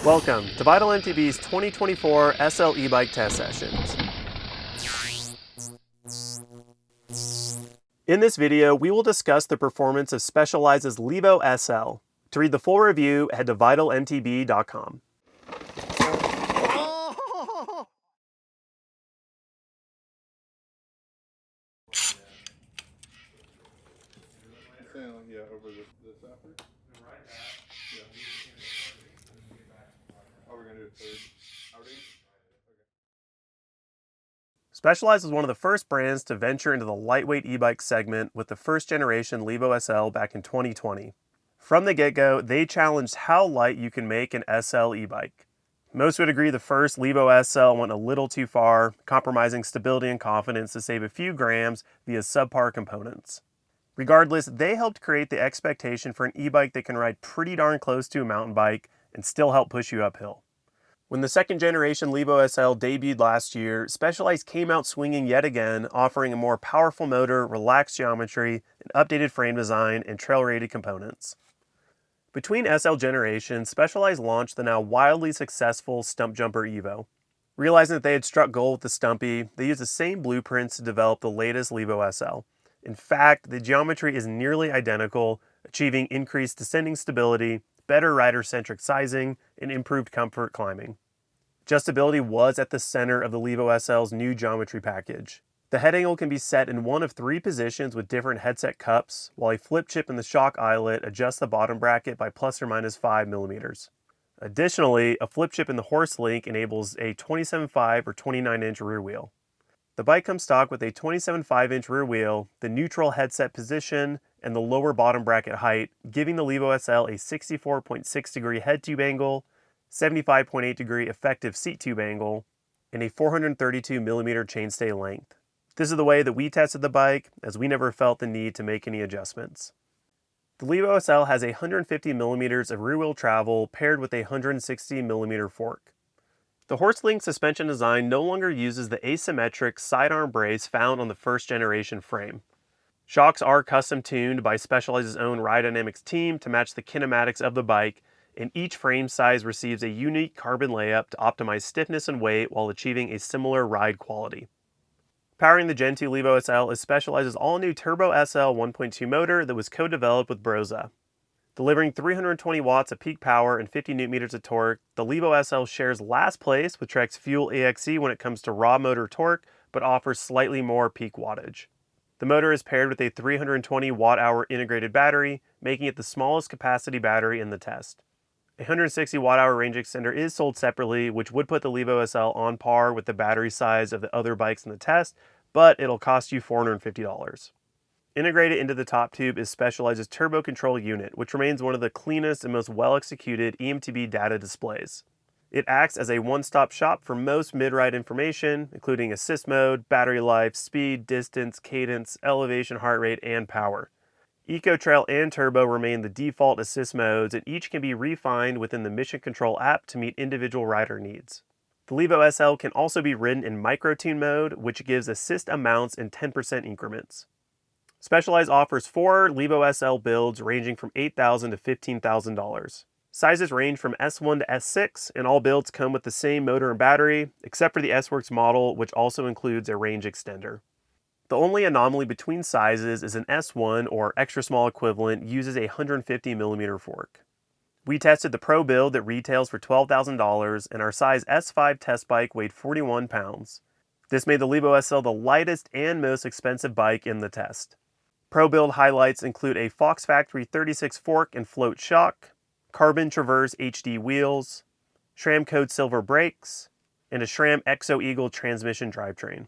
Welcome to Vital MTB's 2024 SL e-bike test sessions. In this video, we will discuss the performance of Specialized's Levo SL. To read the full review, head to vitalmtb.com. Yeah, over this effort. Yeah. Oh, we're gonna do a third outing? Okay. Specialized was one of the first brands to venture into the lightweight e-bike segment with the first generation Levo SL back in 2020. From the get-go, they challenged how light you can make an SL e-bike. Most would agree the first Levo SL went a little too far, compromising stability and confidence to save a few grams via subpar components. Regardless, they helped create the expectation for an e-bike that can ride pretty darn close to a mountain bike and still help push you uphill. When the second generation Levo SL debuted last year, Specialized came out swinging yet again, offering a more powerful motor, relaxed geometry, an updated frame design, and trail-rated components. Between SL generations, Specialized launched the now wildly successful Stump Jumper Evo. Realizing that they had struck gold with the Stumpy, they used the same blueprints to develop the latest Levo SL. In fact, the geometry is nearly identical, achieving increased descending stability, better rider-centric sizing, and improved comfort climbing. Adjustability was at the center of the Levo SL's new geometry package. The head angle can be set in one of three positions with different headset cups, while a flip chip in the shock eyelet adjusts the bottom bracket by plus or minus 5 millimeters. Additionally, a flip chip in the Horst link enables a 27.5 or 29-inch rear wheel. The bike comes stock with a 27.5-inch rear wheel, the neutral headset position, and the lower bottom bracket height, giving the Levo SL a 64.6 degree head tube angle, 75.8 degree effective seat tube angle, and a 432 millimeter chainstay length. This is the way that we tested the bike, as we never felt the need to make any adjustments. The Levo SL has 150 millimeters of rear wheel travel paired with a 160 millimeter fork. The Horst Link suspension design no longer uses the asymmetric sidearm brace found on the first generation frame. Shocks are custom tuned by Specialized's own Ride Dynamics team to match the kinematics of the bike, and each frame size receives a unique carbon layup to optimize stiffness and weight while achieving a similar ride quality. Powering the Gen 2 Levo SL is Specialized's all-new Turbo SL 1.2 motor that was co-developed with Brose. Delivering 320 watts of peak power and 50 Nm of torque, the Levo SL shares last place with Trek's Fuel EXE when it comes to raw motor torque, but offers slightly more peak wattage. The motor is paired with a 320 watt-hour integrated battery, making it the smallest capacity battery in the test. A 160 watt-hour range extender is sold separately, which would put the Levo SL on par with the battery size of the other bikes in the test, but it'll cost you $450. Integrated into the top tube is Specialized's Turbo Control Unit, which remains one of the cleanest and most well-executed eMTB data displays. It acts as a one-stop shop for most mid-ride information, including assist mode, battery life, speed, distance, cadence, elevation, heart rate, and power. Eco Trail and Turbo remain the default assist modes, and each can be refined within the Mission Control app to meet individual rider needs. The Levo SL can also be ridden in micro-tune mode, which gives assist amounts in 10% increments. Specialized offers 4 Levo SL builds ranging from $8,000 to $15,000. Sizes range from S1 to S6, and all builds come with the same motor and battery, except for the S-Works model, which also includes a range extender. The only anomaly between sizes is an S1 or extra small equivalent uses a 150 millimeter fork. We tested the Pro build that retails for $12,000, and our size S5 test bike weighed 41 pounds. This made the Levo SL the lightest and most expensive bike in the test. Pro build highlights include a Fox Factory 36 fork and float shock, Carbon Traverse HD wheels, SRAM Code Silver brakes, and a SRAM Exo Eagle transmission drivetrain.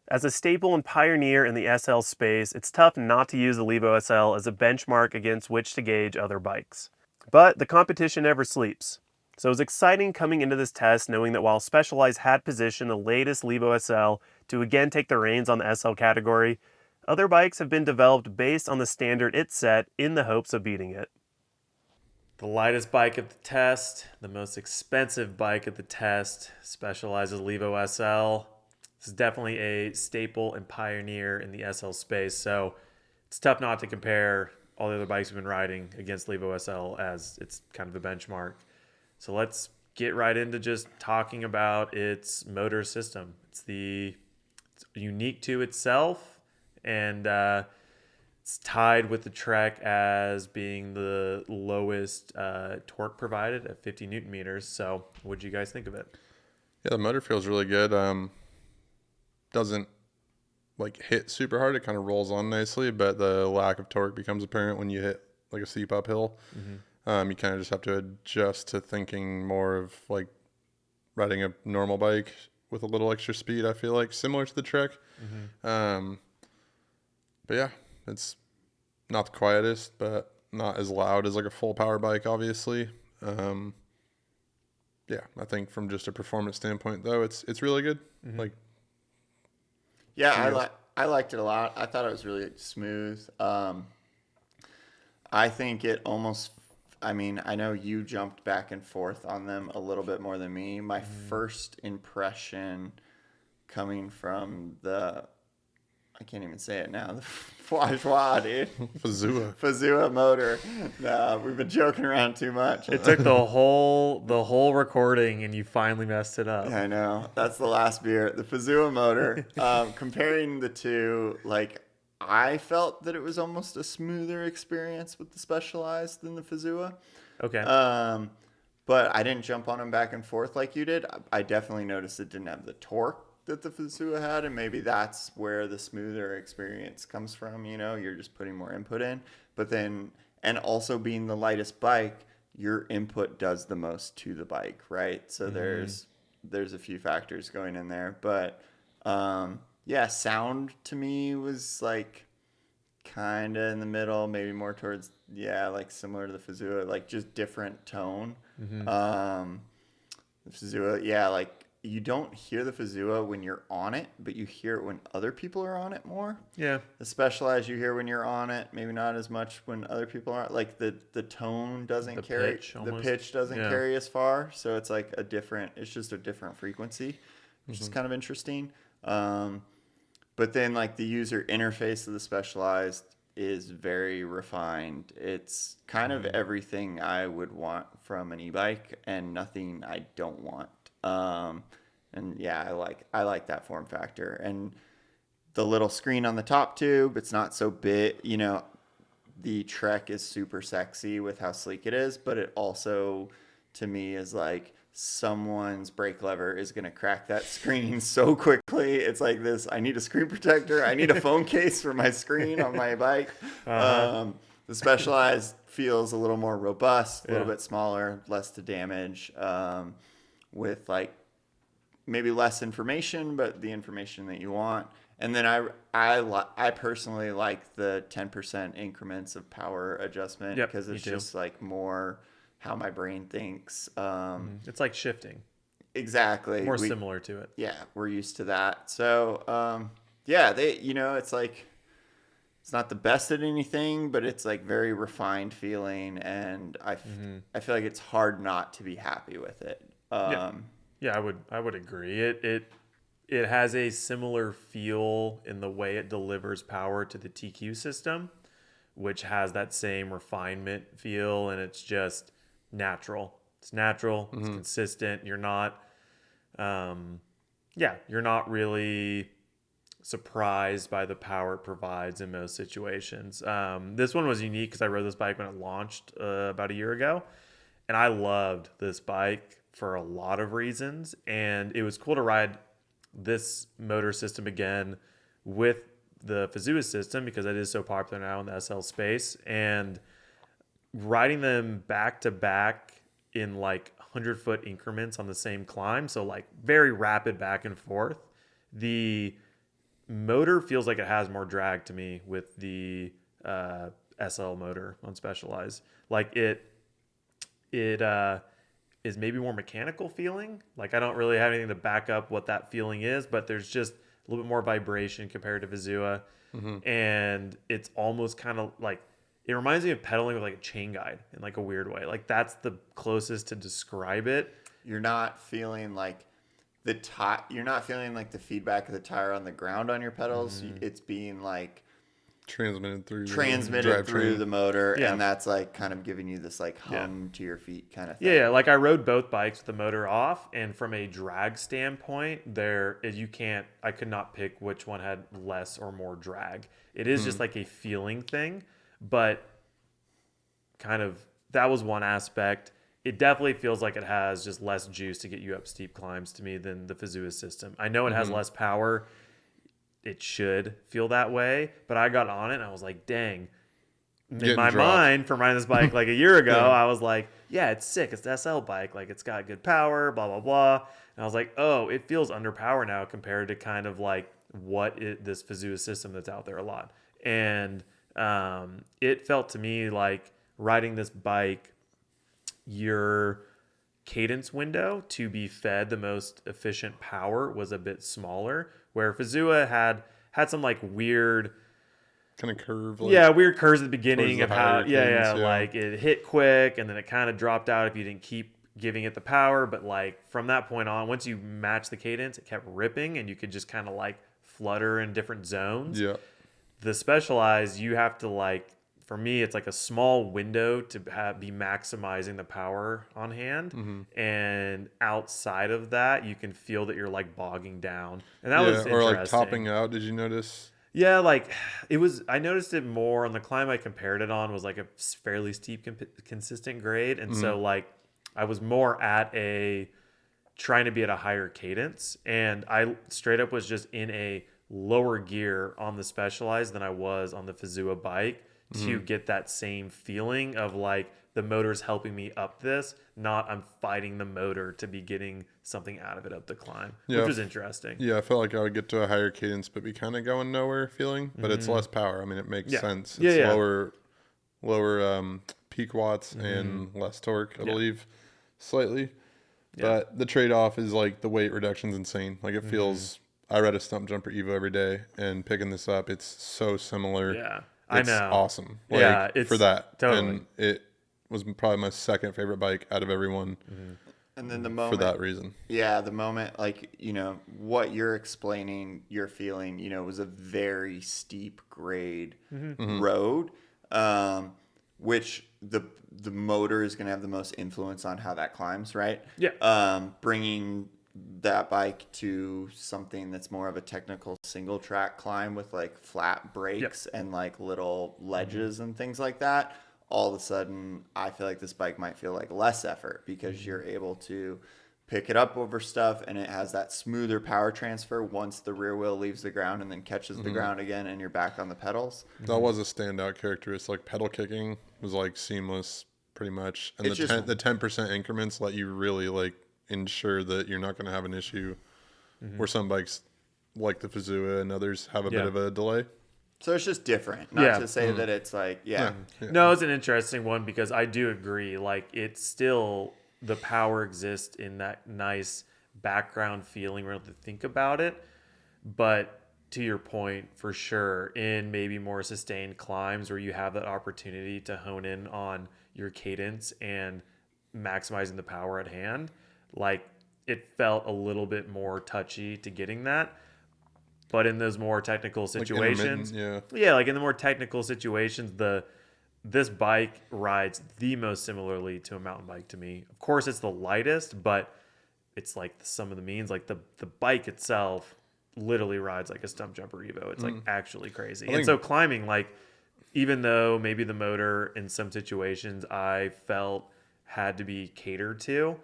As a staple and pioneer in the SL space, it's tough not to use the Levo SL as a benchmark against which to gauge other bikes. But the competition never sleeps. So it was exciting coming into this test knowing that while Specialized had positioned the latest Levo SL to again take the reins on the SL category, other bikes have been developed based on the standard it set in the hopes of beating it. The lightest bike of the test, the most expensive bike of the test, Specialized's Levo SL. This is definitely a staple and pioneer in the SL space, so it's tough not to compare all the other bikes we've been riding against Levo SL as it's kind of a benchmark. So let's get right into just talking about its motor system. It's unique to itself, and it's tied with the Trek as being the lowest torque provided at 50 Newton meters. So what do you guys think of it? Yeah, the motor feels really good. Doesn't like hit super hard. It kind of rolls on nicely, but the lack of torque becomes apparent when you hit like a steep uphill. You kind of just have to adjust to thinking more of like riding a normal bike with a little extra speed. I feel like similar to the Trek. But yeah, it's not the quietest, but not as loud as like a full power bike, obviously. Yeah, I think from just a performance standpoint, though, it's really good. Like, yeah, I liked it a lot. I thought it was really smooth. I think it almost. I mean, I know you jumped back and forth on them a little bit more than me. My first impression coming from I can't even say it now, the Flajoie, dude. Fazua motor. No, we've been joking around too much. It took the whole recording, and you finally messed it up. I know. That's the last beer. The Fazua motor. Comparing the two, like, I felt that it was almost a smoother experience with the Specialized than the Fazua. Okay. But I didn't jump on them back and forth like you did. I definitely noticed it didn't have the torque that the Fazua had, and maybe that's where the smoother experience comes from. You know, you're just putting more input in. But then, and also being the lightest bike, your input does the most to the bike, right? So there's a few factors going in there. But yeah, sound to me was like kind of in the middle, maybe more towards, like similar to the Fazua, like just different tone. The Fazua, like you don't hear the Fazua when you're on it, but you hear it when other people are on it more. Yeah. The Specialized you hear when you're on it, maybe not as much when other people aren't. Like the tone doesn't carry, the pitch doesn't carry as far. So it's like it's just a different frequency, which is kind of interesting. But then like the user interface of the Specialized is very refined. It's kind of everything I would want from an e-bike and nothing I don't want. And yeah, I like that form factor, and the little screen on the top tube. It's not so big, you know, the Trek is super sexy with how sleek it is, but it also to me is like someone's brake lever is going to crack that screen so quickly. It's like this, I need a screen protector. I need a phone case for my screen on my bike. The Specialized feels a little more robust, a little bit smaller, less to damage, with like maybe less information, but the information that you want. And then I personally like the 10% increments of power adjustment because it's just like more how my brain thinks. It's like shifting. Exactly. More similar to it. Yeah, we're used to that. So, they, you know, it's like, it's not the best at anything, but it's like very refined feeling. And I feel like it's hard not to be happy with it. Yeah, I would agree. It has a similar feel in the way it delivers power to the TQ system, which has that same refinement feel, and it's just natural. It's natural. It's consistent. You're not, you're not really surprised by the power it provides in most situations. This one was unique because I rode this bike when it launched about a year ago, and I loved this bike for a lot of reasons, and it was cool to ride this motor system again with the Fazua system because it is so popular now in the SL space, and riding them back to back in like 100-foot increments on the same climb, so like very rapid back and forth. The motor feels like it has more drag to me with the SL motor on Specialized. Like it is maybe more mechanical feeling. Like I don't really have anything to back up what that feeling is, but there's just a little bit more vibration compared to Fazua. And it's almost kind of like, it reminds me of pedaling with like a chain guide in like a weird way. Like that's the closest to describe it. You're not feeling like you're not feeling like the feedback of the tire on the ground on your pedals. It's being like transmitted through the motor, Yeah. and that's like kind of giving you this like hum to your feet kind of thing. Yeah, like I rode both bikes with the motor off, and from a drag standpoint, I could not pick which one had less or more drag. It is just like a feeling thing, but kind of that was one aspect. It definitely feels like it has just less juice to get you up steep climbs to me than the Fazua system. I know it has less power. It should feel that way, but I got on it and I was like, dang. In Getting my dropped. mind, from riding this bike like a year ago, I was like, yeah, it's sick. It's the SL bike. Like, it's got good power, blah, blah, blah. And I was like, oh, it feels underpowered now compared to kind of like this Fazua system that's out there a lot. And it felt to me like riding this bike, your cadence window to be fed the most efficient power was a bit smaller, where Fazua had some like weird kind of curve. Weird curves at the beginning the of how higher cadence, like it hit quick and then it kind of dropped out if you didn't keep giving it the power. But like from that point on, once you match the cadence, it kept ripping and you could just kind of like flutter in different zones. Yeah. The Specialized, you have to like, for me, it's like a small window to be maximizing the power on hand. And outside of that, you can feel that you're like bogging down. And that was interesting. Or like topping out. Did you notice? Yeah, like I noticed it more on the climb I compared it on was like a fairly steep, consistent grade. And so like I was more trying to be at a higher cadence. And I straight up was just in a lower gear on the Specialized than I was on the Fazua bike to get that same feeling of like the motor's helping me up this, not I'm fighting the motor to be getting something out of it up the climb, which was interesting. Yeah, I felt like I would get to a higher cadence, but be kind of going nowhere feeling, but it's less power. I mean, it makes sense. It's lower peak watts and less torque, I believe, slightly. But the trade-off is like the weight reduction's insane. Like it feels, I ride a stump jumper Evo every day, and picking this up, it's so similar. Yeah, It's I know. awesome. Like, Yeah, it's for that. totally. And it was probably my second favorite bike out of everyone And then the moment for that reason. Yeah, the moment, like, you know, what you're explaining, you're feeling, you know, was a very steep grade road, which the motor is going to have the most influence on how that climbs, right? Yeah. Bringing that bike to something that's more of a technical single track climb with like flat brakes and like little ledges and things like that. All of a sudden, I feel like this bike might feel like less effort because you're able to pick it up over stuff and it has that smoother power transfer once the rear wheel leaves the ground and then catches the ground again and you're back on the pedals. That was a standout characteristic. Like pedal kicking was like seamless pretty much. And It's the just- 10% increments let you really like ensure that you're not going to have an issue where some bikes like the Fazua and others have a bit of a delay. So it's just different. Not to say that it's like, No, it's an interesting one because I do agree. Like, it's still, the power exists in that nice background feeling where you have to think about it. But to your point, for sure, in maybe more sustained climbs where you have that opportunity to hone in on your cadence and maximizing the power at hand, like, it felt a little bit more touchy to getting that. But in those more technical situations, like in the more technical situations, this bike rides the most similarly to a mountain bike to me. Of course, it's the lightest, but it's like the sum of the means. Like the bike itself literally rides like a stump jumper Evo. It's like actually crazy. And so climbing, like, even though maybe the motor in some situations I felt had to be catered to,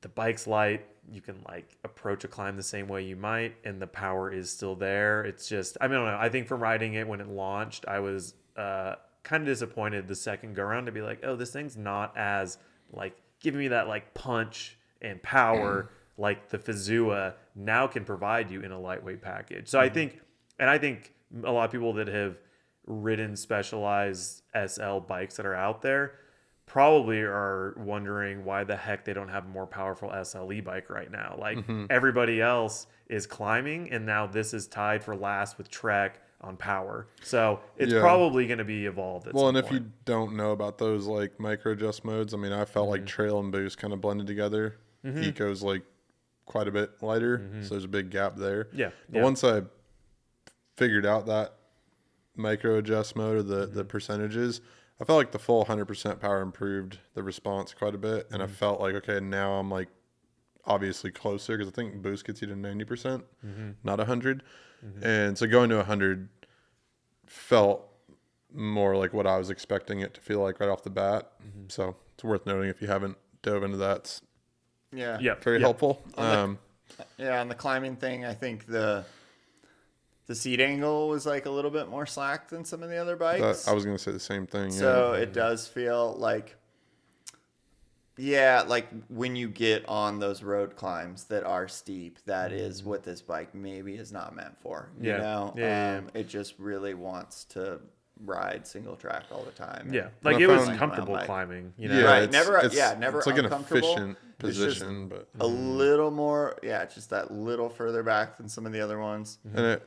the bike's light. You can like approach a climb the same way you might, and the power is still there. It's just, I mean, I don't know. I think from riding it when it launched, I was kind of disappointed the second go around to be like, oh, this thing's not as like giving me that like punch and power like the Fazua now can provide you in a lightweight package. So I think a lot of people that have ridden Specialized SL bikes that are out there probably are wondering why the heck they don't have a more powerful SL e-bike right now. Like everybody else is climbing, and now this is tied for last with Trek on power. So it's probably going to be evolved at some and point. if you don't know about those like micro adjust modes, I mean, I felt like trail and boost kind of blended together. Eco's like quite a bit lighter, so there's a big gap there. Yeah. But once I figured out that micro adjust mode or the percentages, I felt like the full 100% power improved the response quite a bit. And I felt like, okay, now I'm like obviously closer because I think boost gets you to 90%, not 100. And so going to 100 felt more like what I was expecting it to feel like right off the bat. So it's worth noting if you haven't dove into that. It's Yeah. Yep. very helpful. On the climbing thing, I think the seat angle was like a little bit more slack than some of the other bikes. I was going to say the same thing. So it does feel like, like when you get on those road climbs that are steep, that is what this bike maybe is not meant for. You Yeah. know, Yeah. It just really wants to ride single track all the time. Yeah, And like I it was found- comfortable like- climbing, you Yeah, know. Right, it's never It's like an uncomfortable. efficient It's just position, but a little more, just that little further back than some of the other ones. and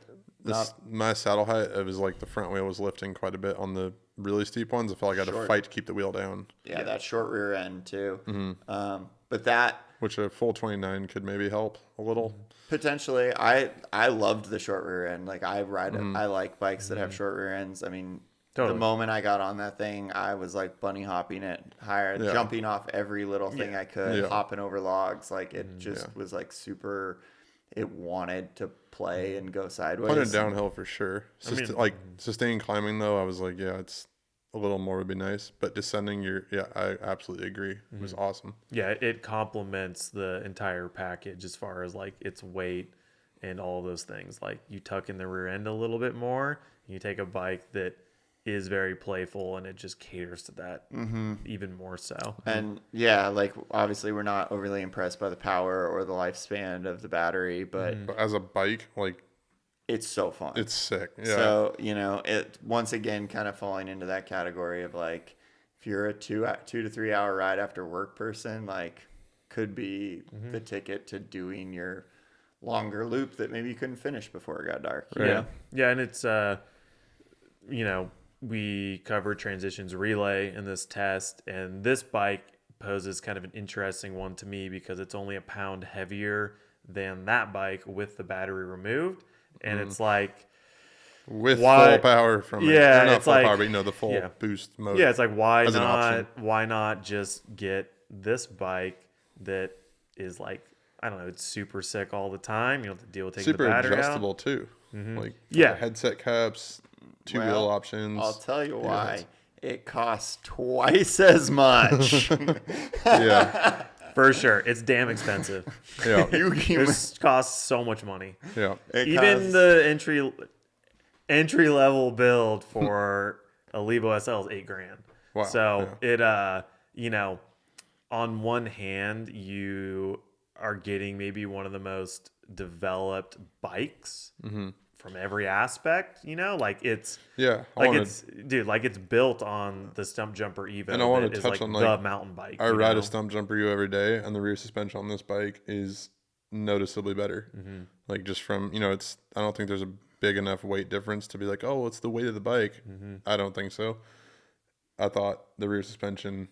my saddle height, it was like the front wheel was lifting quite a bit on the really steep ones. I felt like I had to Short. fight to keep the wheel down, Yeah, that short rear end too. But that which a full 29 could maybe help a little. potentially, I loved the short rear end. Like I ride, I like bikes that have short rear ends. I mean, Totally. the moment I got on that thing, I was like bunny hopping it higher, Yeah. jumping off every little thing I could, Yeah. hopping over logs. Like it just was like super. It wanted to play and go sideways. Pointed downhill for sure. Like sustained climbing though, I was like, yeah, it's a little more would be nice. But descending, I absolutely agree. It was awesome. Yeah, it complements the entire package as far as like its weight and all those things. Like you tuck in the rear end a little bit more, and you take a bike that is very playful and it just caters to that even more so. And like obviously we're not overly impressed by the power or the lifespan of the battery, but But as a bike, like it's so fun. it's sick. Yeah. So, it once again kind of falling into that category of like if you're a 2 to 3 hour ride after work person, like could be the ticket to doing your longer loop that maybe you couldn't finish before it got dark. you Right. know? Yeah, and it's we covered transitions relay in this test, and this bike poses kind of an interesting one to me because it's only a pound heavier than that bike with the battery removed, and it's like With why- full power from it. Yeah, Or not it's full like- power, but the full yeah. boost mode. yeah, it's like why as an option. not just get this bike that is like, I don't know, it's super sick all the time. You don't have to deal with taking Super the battery adjustable out. too. Like Yeah. headset caps, two wheel Well, options. I'll tell you why. It costs twice as much. Yeah. For sure. It's damn expensive. Yeah. It costs so much money. Yeah. Even the entry level build for a Levo SL is $8,000. Wow, So it on one hand you are getting maybe one of the most developed bikes from every aspect. Like it's Yeah. it's built on the Stump Jumper Evo. And I wanna that is touch like on, the like, mountain bike. I you ride know? a Stump Jumper U every day, and the rear suspension on this bike is noticeably better. Like just from, it's, I don't think there's a big enough weight difference to be like, oh, it's the weight of the bike. I don't think so. I thought the rear suspension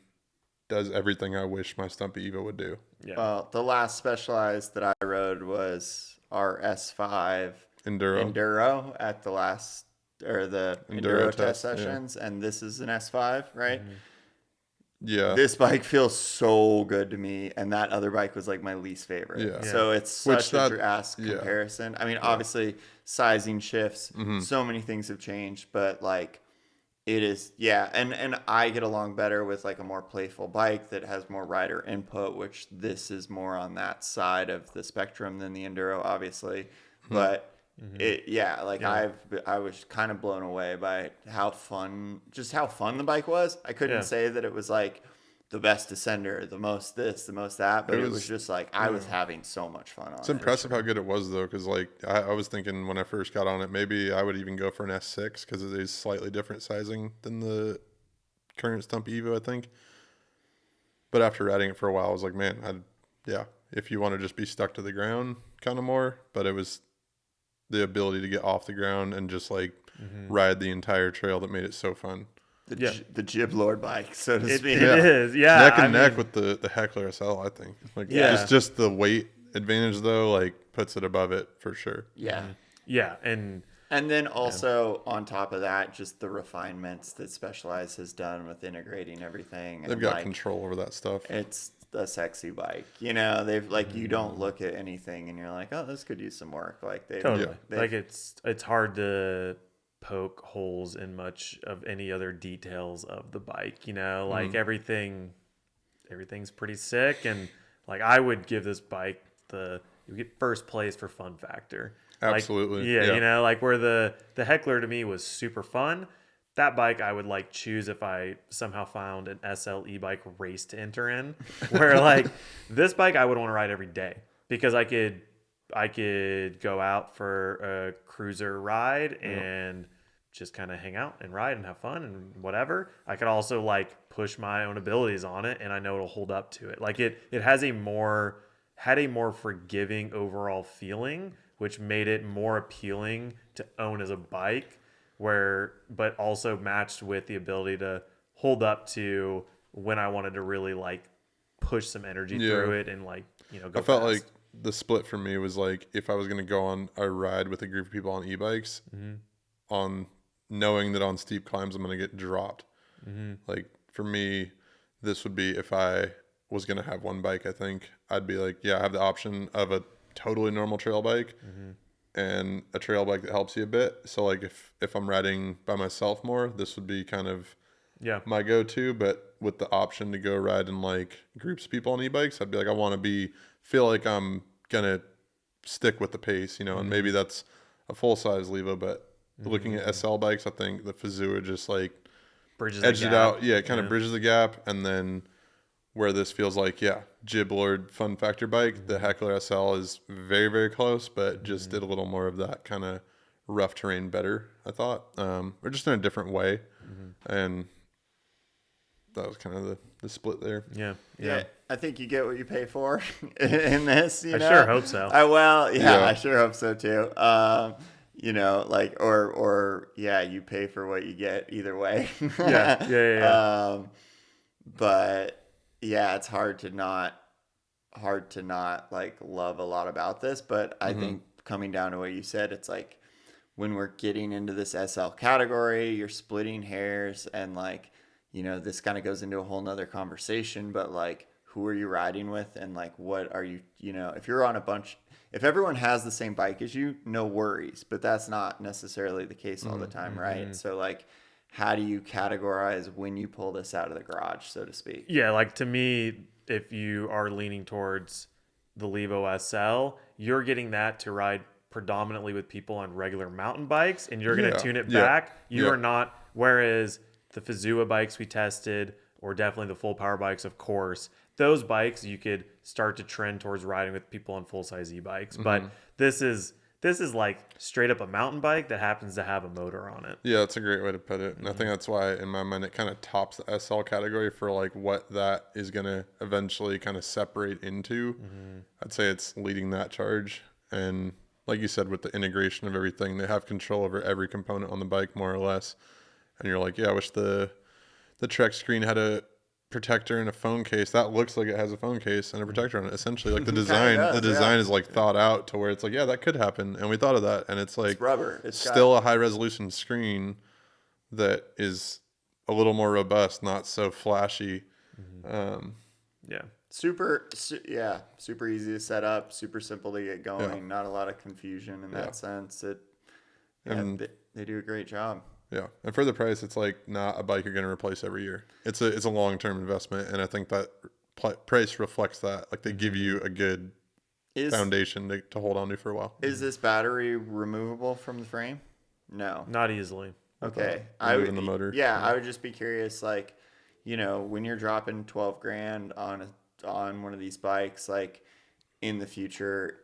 does everything I wish my Stumpy Evo would do. Yeah. Well, the last Specialized that I rode was our S5 Enduro at the last the Enduro test sessions, and this is an S5, right? Yeah. This bike feels so good to me, and that other bike was like my least favorite. Yeah. So it's such a drastic comparison. I mean, obviously sizing shifts, so many things have changed, but like it is, and I get along better with like a more playful bike that has more rider input, which this is more on that side of the spectrum than the Enduro, obviously. But I was kind of blown away by how fun the bike was. I couldn't say that it was like the best descender, the most this, the most that, but it was just like I was having so much fun on it. It's impressive how good it was though, because like I was thinking when I first got on it, maybe I would even go for an S6 because it is slightly different sizing than the current Stump Evo, I think. But after riding it for a while, I was like, man, if you want to just be stuck to the ground kind of more, but it was the ability to get off the ground and just like ride the entire trail that made it so fun. The Jib Lord bike, so to speak. It is, yeah. Neck and neck with the Heckler SL, I think. Like just the weight advantage though, like puts it above it for sure. Yeah. Yeah, and And then also on top of that, just the refinements that Specialized has done with integrating everything. And They've got like, control over that stuff. it's a sexy bike. You know, they've like, you don't look at anything and you're like, oh, this could use some work. Like they Totally. Yeah. Like it's hard to poke holes in much of any other details of the bike, you know, like everything's pretty sick. And like, I would give this bike you get first place for fun factor. Like, Absolutely. yeah. You know, like where the Heckler to me was super fun. That bike I would like choose if I somehow found an SL e-bike race to enter in, where like this bike I would want to ride every day because I could go out for a cruiser ride and just kind of hang out and ride and have fun and whatever. I could also like push my own abilities on it and I know it'll hold up to it. Like it had a more forgiving overall feeling, which made it more appealing to own as a bike, but also matched with the ability to hold up to when I wanted to really like push some energy through it and like, you know, go I felt fast. like the split for me was like if I was going to go on a ride with a group of people on e-bikes, on knowing that on steep climbs I'm going to get dropped. Like for me, this would be if I was going to have one bike, I think I'd be like, yeah, I have the option of a totally normal trail bike and a trail bike that helps you a bit. So like if I'm riding by myself more, this would be kind of my go-to, but with the option to go ride in like groups of people on e-bikes, I'd be like, I want to feel like I'm going to stick with the pace, you know, and maybe that's a full-size Levo, but looking at SL bikes, I think the Fazua just like bridges edged the it gap. out. Yeah, it kind of bridges the gap. And then where this feels like, Jib Lord fun factor bike, the Heckler SL is very, very close, but just did a little more of that kind of rough terrain better, I thought. Or just in a different way. And that was kind of the split there. Yeah, I think you get what you pay for in this. You I know? sure hope so. I sure hope so too. You know, like or you pay for what you get either way. But yeah, it's hard to not like love a lot about this. But I think coming down to what you said, it's like when we're getting into this SL category, you're splitting hairs and like, you know, this kind of goes into a whole nother conversation, but like, who are you riding with? And like, what are you, you know, if you're on if everyone has the same bike as you, no worries, but that's not necessarily the case all the time. Right. So like, how do you categorize when you pull this out of the garage, so to speak? Yeah. Like to me, if you are leaning towards the Levo SL, you're getting that to ride predominantly with people on regular mountain bikes and you're going to tune it back. You are not, whereas the Fazua bikes we tested, or definitely the full power bikes, of course, those bikes you could start to trend towards riding with people on full size e-bikes. But this is like straight up a mountain bike that happens to have a motor on it. Yeah, that's a great way to put it. And I think that's why in my mind it kind of tops the SL category for like what that is going to eventually kind of separate into. I'd say it's leading that charge. And like you said, with the integration of everything, they have control over every component on the bike more or less. And you're like, yeah, I wish the Trek screen had a protector and a phone case. That looks like it has a phone case and a protector on it. Essentially, like the design, is like thought out to where it's like, yeah, that could happen, and we thought of that. And it's like It's rubber. It's still a high resolution screen that is a little more robust, not so flashy. super easy to set up, super simple to get going. Not a lot of confusion in that sense. They do a great job. Yeah, and for the price, it's like not a bike you're going to replace every year. It's a long-term investment, and I think that price reflects that. Like they give you a good foundation to hold on to for a while. Is this battery removable from the frame? No, Not easily. Okay, Removing the motor. Yeah, I would just be curious, like, you know, when you're dropping 12 grand on one of these bikes, like in the future,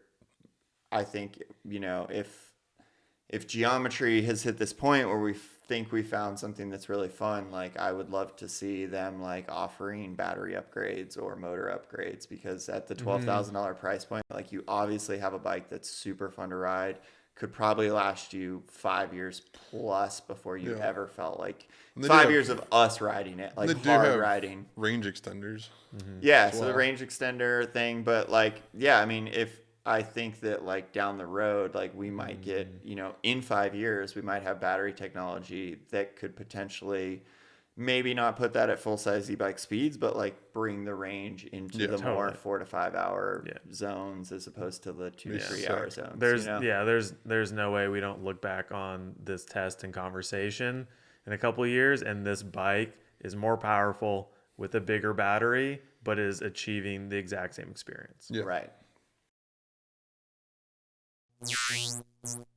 I think, you know, if geometry has hit this point where we think we found something that's really fun, like I would love to see them like offering battery upgrades or motor upgrades, because at the $12,000 price point, like you obviously have a bike that's super fun to ride, could probably last you 5 years plus before you ever felt like 5 years of us riding it, like hard riding. Range extenders. Yeah, so the range extender thing, but like, yeah, I mean, I think that like down the road, like we might get, you know, in 5 years, we might have battery technology that could potentially maybe not put that at full size e-bike speeds, but like bring the range into Yeah, the more totally. 4 to 5 hour Yeah. zones as opposed to the 2 to Yeah. 3 hour zones. There's you know? there's no way we don't look back on this test and conversation in a couple of years, and this bike is more powerful with a bigger battery, but is achieving the exact same experience. Yeah. Right.